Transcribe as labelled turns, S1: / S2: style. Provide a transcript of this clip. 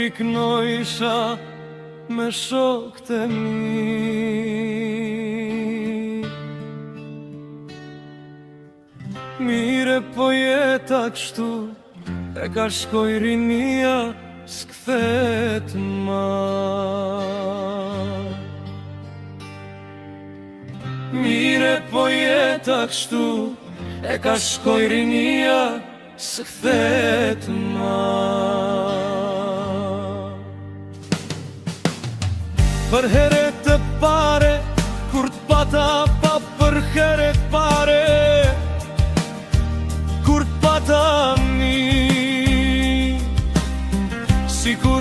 S1: piknojsha me shokët e mi. Mire po jeta kështu, e ka shkoj rinia, s'kthet ma. Mire po jeta kështu, e ka shkoj rinia, s'kthet ma. Për heret të pare, kur t'pata pa për heret pare,